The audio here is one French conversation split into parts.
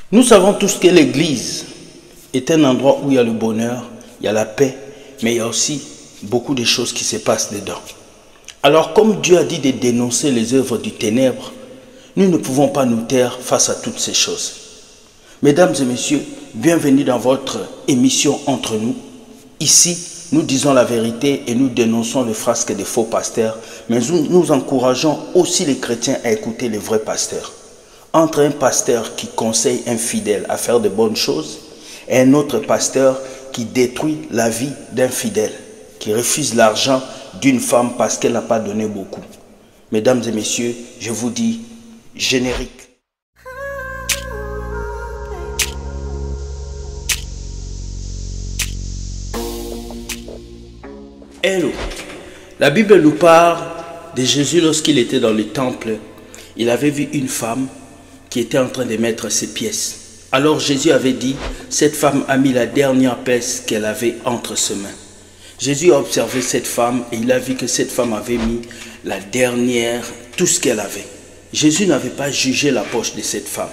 Nous savons tous que l'église est un endroit où il y a le bonheur, il y a la paix, mais il y a aussi beaucoup de choses qui se passent dedans. Alors comme Dieu a dit de dénoncer les œuvres du ténèbre, nous ne pouvons pas nous taire face à toutes ces choses. Mesdames et messieurs, bienvenue dans votre émission Entre nous. Ici, nous disons la vérité et nous dénonçons les frasques des faux pasteurs, mais nous encourageons aussi les chrétiens à écouter les vrais pasteurs. Entre un pasteur qui conseille un fidèle à faire de bonnes choses et un autre pasteur qui détruit la vie d'un fidèle, qui refuse l'argent d'une femme parce qu'elle n'a pas donné beaucoup. Mesdames et messieurs, je vous dis générique. Hello. La Bible nous parle de Jésus lorsqu'il était dans le temple. Il avait vu une femme qui était en train de mettre ses pièces. Alors Jésus avait dit, cette femme a mis la dernière pièce qu'elle avait entre ses mains. Jésus a observé cette femme et il a vu que cette femme avait mis la dernière, tout ce qu'elle avait. Jésus n'avait pas jugé la poche de cette femme.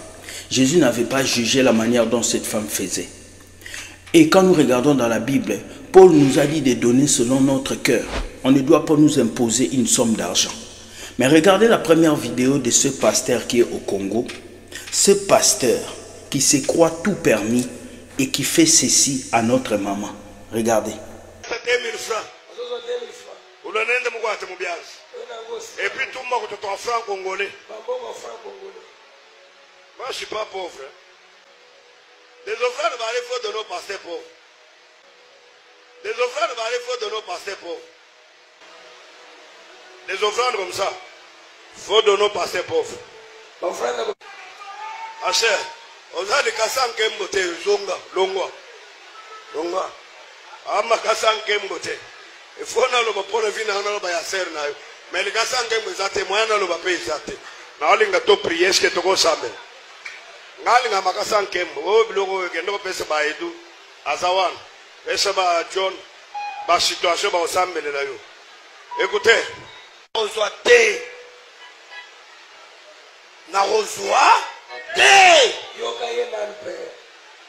Jésus n'avait pas jugé la manière dont cette femme faisait. Et quand nous regardons dans la Bible, Paul nous a dit de donner selon notre cœur. On ne doit pas nous imposer une somme d'argent. Mais regardez la première vidéo de ce pasteur qui est au Congo. Ce pasteur qui se croit tout permis et qui fait ceci à notre maman. Regardez. Et puis tout le monde est en franc congolais. Moi je ne suis pas pauvre. Des offrandes il faut de nos pasteurs pauvres. Des offrandes il faut de nos pasteurs pauvres. Des offrandes comme ça, il faut de nos pasteurs pauvres. Acher, on a des cassans qui aiment voter, Longwa. Ama cassans qui aiment voter. Il faut que nous prenions vie dans notre bayaser. Mais les cassans qui aiment voter, moi, nous ne pouvons pas payer. Nous allons prier, ce que tu veux savoir. Nous allons cassans qui aiment voter. Nous allons payer Baïdou, Azawan, Esaba John, la situation va ensemble. Écoutez, on reçoit thé. Na reçoit thé.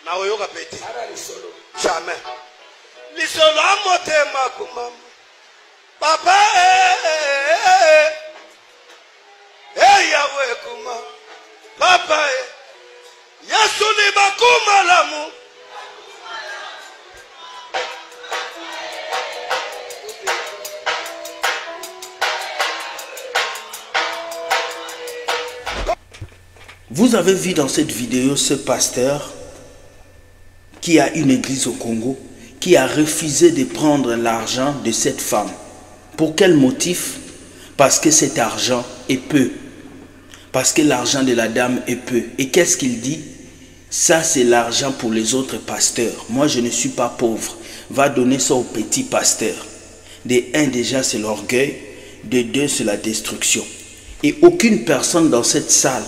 Na oyoka peti. Jamais. Lisolo amotema kumam. Papa Yahweh kuma. Papa Yesu ni bakuma lamu. Vous avez vu dans cette vidéo ce pasteur qui a une église au Congo, qui a refusé de prendre l'argent de cette femme. Pour quel motif? Parce que cet argent est peu. Parce que l'argent de la dame est peu. Et qu'est-ce qu'il dit? Ça c'est l'argent pour les autres pasteurs. Moi je ne suis pas pauvre. Va donner ça au petit pasteur. De un déjà c'est l'orgueil. De deux c'est la destruction. Et aucune personne dans cette salle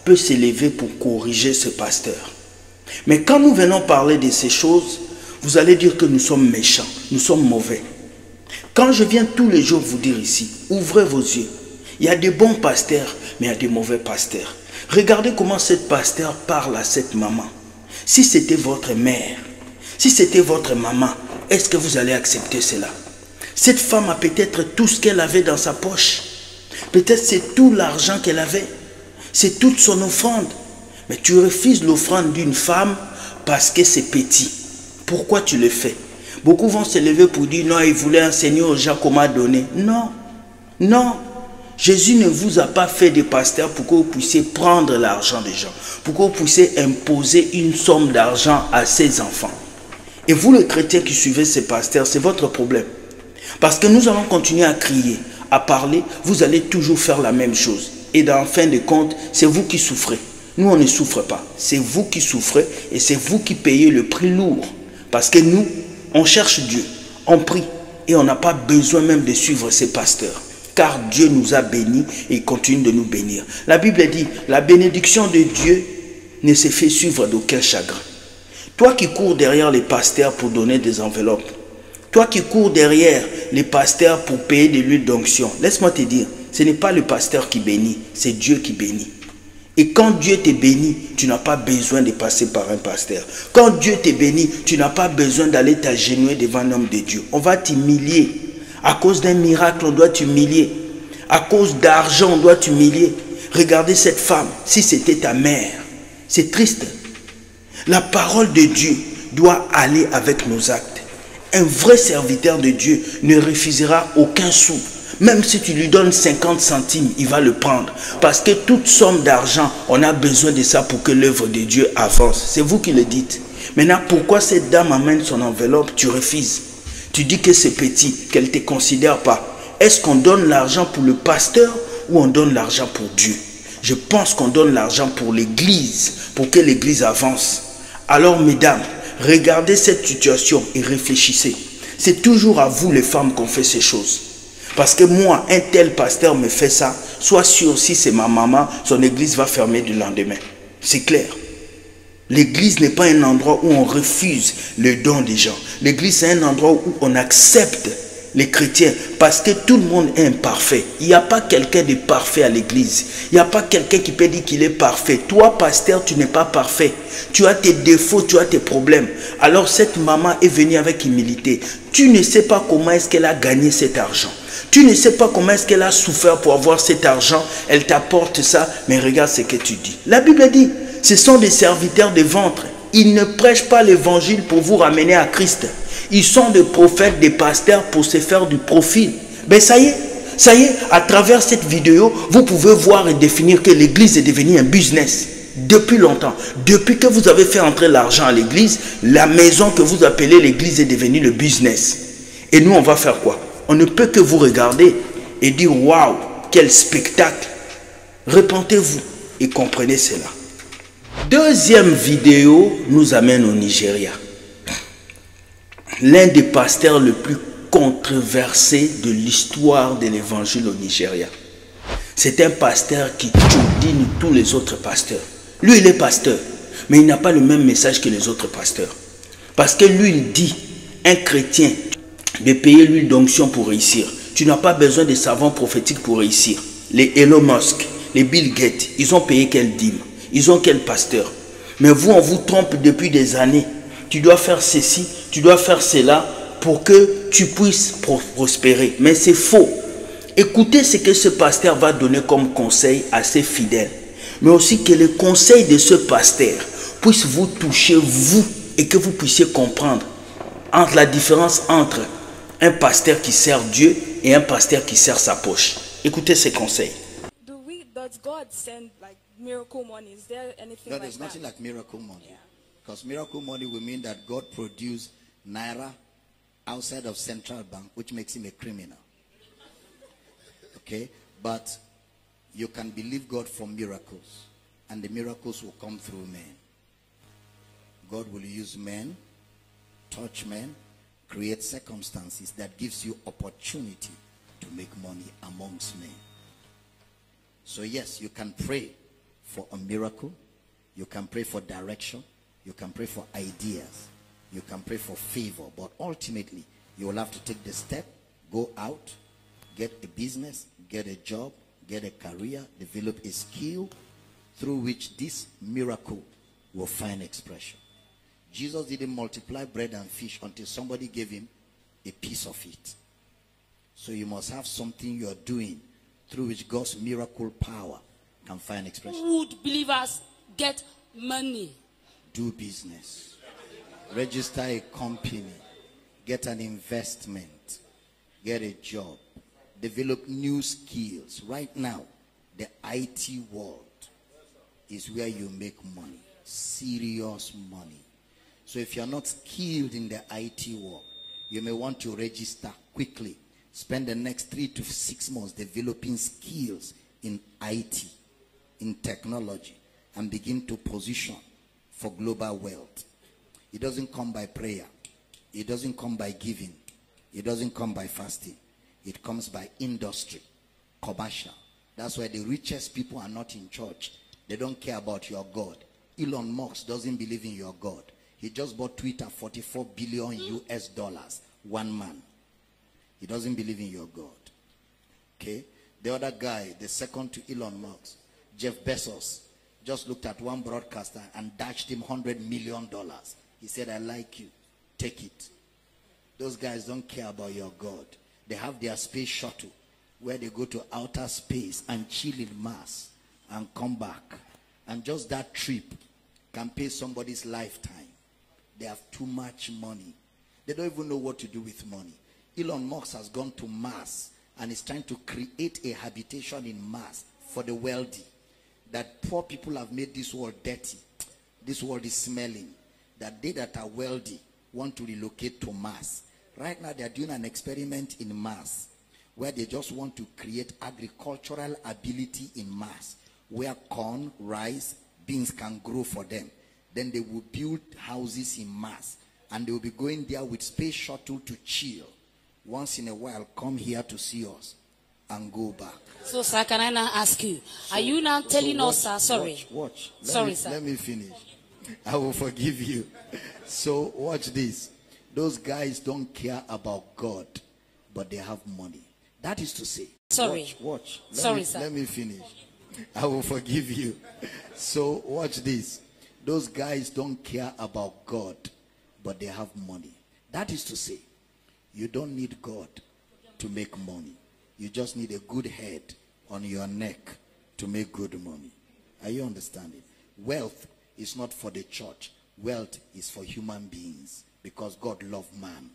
peut s'élever pour corriger ce pasteur. Mais quand nous venons parler de ces choses, vous allez dire que nous sommes méchants, nous sommes mauvais. Quand je viens tous les jours vous dire ici, ouvrez vos yeux. Il y a des bons pasteurs, mais il y a des mauvais pasteurs. Regardez comment cette pasteur parle à cette maman. Si c'était votre mère, si c'était votre maman, est-ce que vous allez accepter cela? Cette femme a peut-être tout ce qu'elle avait dans sa poche. Peut-être c'est tout l'argent qu'elle avait. C'est toute son offrande. Mais tu refuses l'offrande d'une femme parce que c'est petit. Pourquoi tu le fais? Beaucoup vont se lever pour dire non, il voulait enseigner aux gens comment donner. Non, non. Jésus ne vous a pas fait des pasteurs pour que vous puissiez prendre l'argent des gens. Pour que vous puissiez imposer une somme d'argent à ses enfants. Et vous, les chrétiens qui suivez ces pasteurs, c'est votre problème. Parce que nous allons continuer à crier, à parler, vous allez toujours faire la même chose. Et dans fin de compte, c'est vous qui souffrez. Nous, on ne souffre pas. C'est vous qui souffrez et c'est vous qui payez le prix lourd. Parce que nous, on cherche Dieu, on prie et on n'a pas besoin même de suivre ces pasteurs. Car Dieu nous a bénis et il continue de nous bénir. La Bible dit, la bénédiction de Dieu ne se fait suivre d'aucun chagrin. Toi qui cours derrière les pasteurs pour donner des enveloppes, toi qui cours derrière les pasteurs pour payer de l'huile d'onction, laisse-moi te dire, ce n'est pas le pasteur qui bénit, c'est Dieu qui bénit. Et quand Dieu te bénit, tu n'as pas besoin de passer par un pasteur. Quand Dieu te bénit, tu n'as pas besoin d'aller t'agenouiller devant un homme de Dieu. On va t'humilier. À cause d'un miracle, on doit t'humilier. À cause d'argent, on doit t'humilier. Regardez cette femme, si c'était ta mère. C'est triste. La parole de Dieu doit aller avec nos actes. Un vrai serviteur de Dieu ne refusera aucun sou. Même si tu lui donnes 50 centimes, il va le prendre. Parce que toute somme d'argent, on a besoin de ça pour que l'œuvre de Dieu avance. C'est vous qui le dites. Maintenant, pourquoi cette dame amène son enveloppe? Tu refuses. Tu dis que c'est petit, qu'elle ne te considère pas. Est-ce qu'on donne l'argent pour le pasteur ou on donne l'argent pour Dieu? Je pense qu'on donne l'argent pour l'église, pour que l'église avance. Alors, mesdames, regardez cette situation et réfléchissez. C'est toujours à vous, les femmes, qu'on fait ces choses. Parce que moi, un tel pasteur me fait ça, sois sûr, si c'est ma maman, son église va fermer du lendemain. C'est clair. L'église n'est pas un endroit où on refuse le don des gens. L'église, c'est un endroit où on accepte les chrétiens. Parce que tout le monde est imparfait. Il n'y a pas quelqu'un de parfait à l'église. Il n'y a pas quelqu'un qui peut dire qu'il est parfait. Toi, pasteur, tu n'es pas parfait. Tu as tes défauts, tu as tes problèmes. Alors cette maman est venue avec humilité. Tu ne sais pas comment est-ce qu'elle a gagné cet argent. Tu ne sais pas comment est-ce qu'elle a souffert pour avoir cet argent. Elle t'apporte ça, mais regarde ce que tu dis. La Bible dit, ce sont des serviteurs de ventre. Ils ne prêchent pas l'évangile pour vous ramener à Christ. Ils sont des prophètes, des pasteurs pour se faire du profit. Ben ça y est, à travers cette vidéo, vous pouvez voir et définir que l'église est devenue un business. Depuis longtemps, depuis que vous avez fait entrer l'argent à l'église, la maison que vous appelez l'église est devenue le business. Et nous, on va faire quoi? On ne peut que vous regarder et dire « Waouh, quel spectacle !» Repentez-vous et comprenez cela. Deuxième vidéo nous amène au Nigeria. L'un des pasteurs les plus controversés de l'histoire de l'évangile au Nigeria. C'est un pasteur qui choudine tous les autres pasteurs. Lui, il est pasteur, mais il n'a pas le même message que les autres pasteurs. Parce que lui, il dit, un chrétien, de payer l'huile d'onction pour réussir. Tu n'as pas besoin de savants prophétiques pour réussir. Les Elon Musk, les Bill Gates, ils ont payé quel dîme? Ils ont quel pasteur? Mais vous, on vous trompe depuis des années. Tu dois faire ceci, tu dois faire cela pour que tu puisses prospérer. Mais c'est faux. Écoutez ce que ce pasteur va donner comme conseil à ses fidèles. Mais aussi que les conseils de ce pasteur puissent vous toucher, vous, et que vous puissiez comprendre entre la différence entre un pasteur qui sert Dieu et un pasteur qui sert sa poche. Écoutez ces conseils. Does God send like miracle money? Is there anything like that? There's nothing like miracle money. Because miracle money will mean that God produced naira outside of central bank, which makes him a criminal. Okay? But you can believe God for miracles, and the miracles will come through men. God will use men, touch men, create circumstances that gives you opportunity to make money amongst men. So yes, you can pray for a miracle. You can pray for direction. You can pray for ideas. You can pray for favor. But ultimately, you will have to take the step, go out, get a business, get a job, get a career, develop a skill through which this miracle will find expression. Jesus didn't multiply bread and fish until somebody gave him a piece of it. So you must have something you're doing through which God's miracle power can find expression. Would believers get money? Do business. Register a company. Get an investment. Get a job. Develop new skills. Right now, the IT world is where you make money. Serious money. So if you're not skilled in the IT world, you may want to register quickly. Spend the next 3 to 6 months developing skills in IT, in technology, and begin to position for global wealth. It doesn't come by prayer. It doesn't come by giving. It doesn't come by fasting. It comes by industry, commercial. That's why the richest people are not in church. They don't care about your God. Elon Musk doesn't believe in your God. He just bought Twitter, 44 billion US dollars, one man. He doesn't believe in your God. Okay? The other guy, the second to Elon Musk, Jeff Bezos, just looked at one broadcaster and dashed him $100 million. He said, I like you. Take it. Those guys don't care about your God. They have their space shuttle where they go to outer space and chill in Mars and come back. And just that trip can pay somebody's lifetime. They have too much money. They don't even know what to do with money. Elon Musk has gone to Mars and is trying to create a habitation in Mars for the wealthy. That poor people have made this world dirty. This world is smelling. That they that are wealthy want to relocate to Mars. Right now they are doing an experiment in Mars where they just want to create agricultural ability in Mars, where corn, rice, beans can grow for them. Then they will build houses in Mars and they will be going there with space shuttle to chill. Once in a while, come here to see us and go back. So, sir, can I now ask you, are you now telling us, sir, sorry. Watch. Sir. Let me finish. I will forgive you. So, watch this. Those guys don't care about God, but they have money. That is to say. Sorry. Watch. Let me finish. I will forgive you. So, watch this. Those guys don't care about God, but they have money. That is to say, you don't need God to make money. You just need a good head on your neck to make good money. Are you understanding? Wealth is not for the church. Wealth is for human beings because God loved man.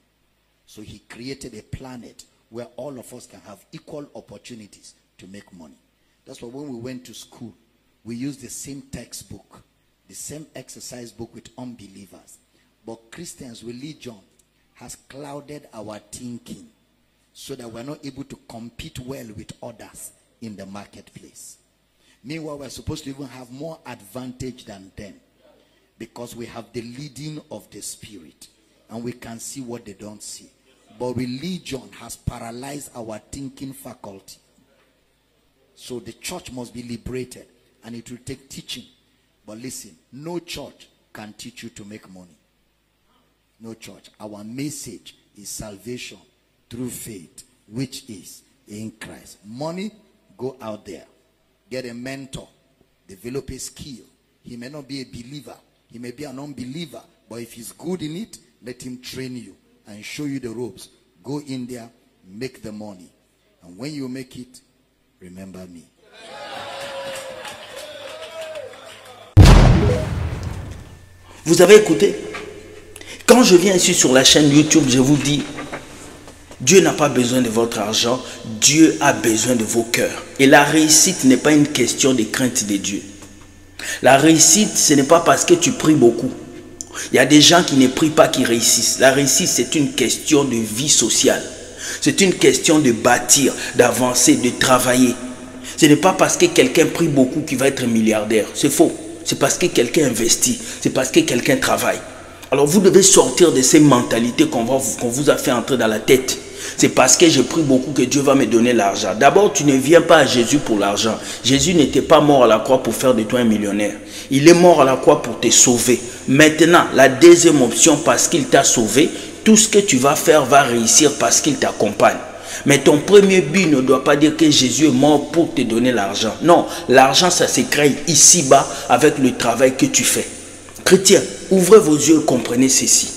So he created a planet where all of us can have equal opportunities to make money. That's why when we went to school, we used the same textbook, the same exercise book with unbelievers. But Christians' religion has clouded our thinking so that we're not able to compete well with others in the marketplace. Meanwhile, we're supposed to even have more advantage than them because we have the leading of the Spirit and we can see what they don't see. But religion has paralyzed our thinking faculty. So the church must be liberated and it will take teaching. But listen, no church can teach you to make money. No church. Our message is salvation through faith, which is in Christ. Money, go out there. Get a mentor. Develop a skill. He may not be a believer. He may be an unbeliever. But if he's good in it, let him train you and show you the ropes. Go in there, make the money. And when you make it, remember me. Vous avez écouté? Quand je viens ici sur la chaîne YouTube, je vous dis, Dieu n'a pas besoin de votre argent, Dieu a besoin de vos cœurs. Et la réussite n'est pas une question de crainte de Dieu. La réussite, ce n'est pas parce que tu pries beaucoup. Il y a des gens qui ne prient pas qui réussissent. La réussite, c'est une question de vie sociale. C'est une question de bâtir, d'avancer, de travailler. Ce n'est pas parce que quelqu'un prie beaucoup qu'il va être milliardaire. C'est faux. C'est parce que quelqu'un investit. C'est parce que quelqu'un travaille. Alors vous devez sortir de ces mentalités qu'on vous a fait entrer dans la tête. C'est parce que je prie beaucoup que Dieu va me donner l'argent. D'abord, tu ne viens pas à Jésus pour l'argent. Jésus n'était pas mort à la croix pour faire de toi un millionnaire. Il est mort à la croix pour te sauver. Maintenant, la deuxième option, parce qu'il t'a sauvé, tout ce que tu vas faire va réussir parce qu'il t'accompagne. Mais ton premier but ne doit pas dire que Jésus est mort pour te donner l'argent. Non, l'argent, ça se crée ici-bas avec le travail que tu fais. Chrétiens, ouvrez vos yeux et comprenez ceci.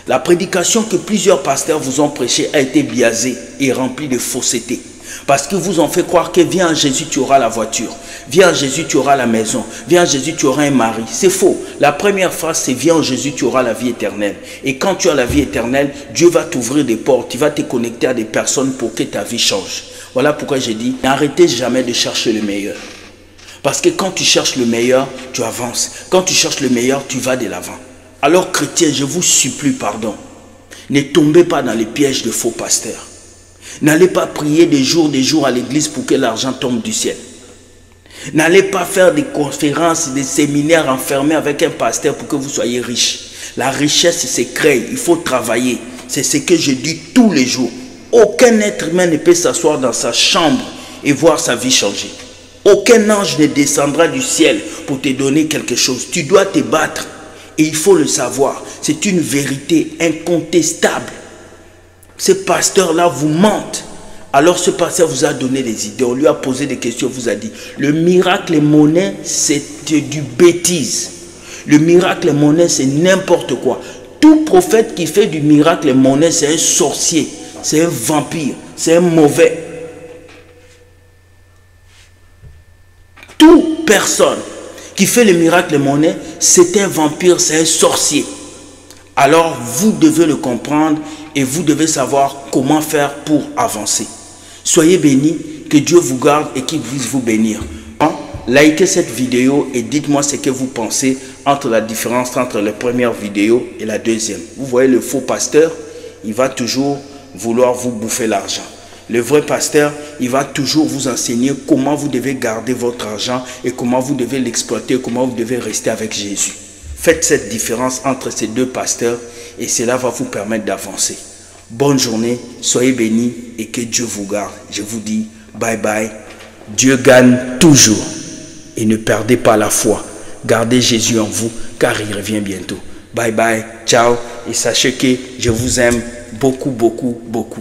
La prédication que plusieurs pasteurs vous ont prêchée a été biaisée et remplie de fausseté. Parce que vous ont fait croire que viens à Jésus, tu auras la voiture. Viens à Jésus, tu auras la maison. Viens à Jésus, tu auras un mari. C'est faux. La première phrase, c'est viens à Jésus, tu auras la vie éternelle. Et quand tu as la vie éternelle, Dieu va t'ouvrir des portes. Il va te connecter à des personnes pour que ta vie change. Voilà pourquoi j'ai dit, n'arrêtez jamais de chercher le meilleur. Parce que quand tu cherches le meilleur, tu avances. Quand tu cherches le meilleur, tu vas de l'avant. Alors chrétiens, je vous supplie pardon. Ne tombez pas dans les pièges de faux pasteurs. N'allez pas prier des jours à l'église pour que l'argent tombe du ciel. N'allez pas faire des conférences, des séminaires enfermés avec un pasteur pour que vous soyez riche. La richesse se crée, il faut travailler. C'est ce que je dis tous les jours. Aucun être humain ne peut s'asseoir dans sa chambre et voir sa vie changer. Aucun ange ne descendra du ciel pour te donner quelque chose. Tu dois te battre et il faut le savoir. C'est une vérité incontestable. Ces pasteurs-là vous mentent Alors ce pasteur vous a donné des idées, on lui a posé des questions, vous a dit, le miracle monnaie, c'est du bêtise. Le miracle monnaie, c'est n'importe quoi. Tout prophète qui fait du miracle monnaie, c'est un sorcier, c'est un vampire, c'est un mauvais. Toute personne qui fait le miracle monnaie, c'est un vampire, c'est un sorcier. Alors vous devez le comprendre et vous devez savoir comment faire pour avancer. Soyez bénis, que Dieu vous garde et qu'il puisse vous bénir. Likez cette vidéo et dites-moi ce que vous pensez entre la différence entre la première vidéo et la deuxième. Vous voyez le faux pasteur, il va toujours vouloir vous bouffer l'argent. Le vrai pasteur, il va toujours vous enseigner comment vous devez garder votre argent et comment vous devez l'exploiter, comment vous devez rester avec Jésus. Faites cette différence entre ces deux pasteurs et cela va vous permettre d'avancer. Bonne journée, soyez bénis et que Dieu vous garde. Je vous dis bye bye. Dieu gagne toujours. Et ne perdez pas la foi. Gardez Jésus en vous car il revient bientôt. Bye bye, ciao. Et sachez que je vous aime beaucoup, beaucoup, beaucoup.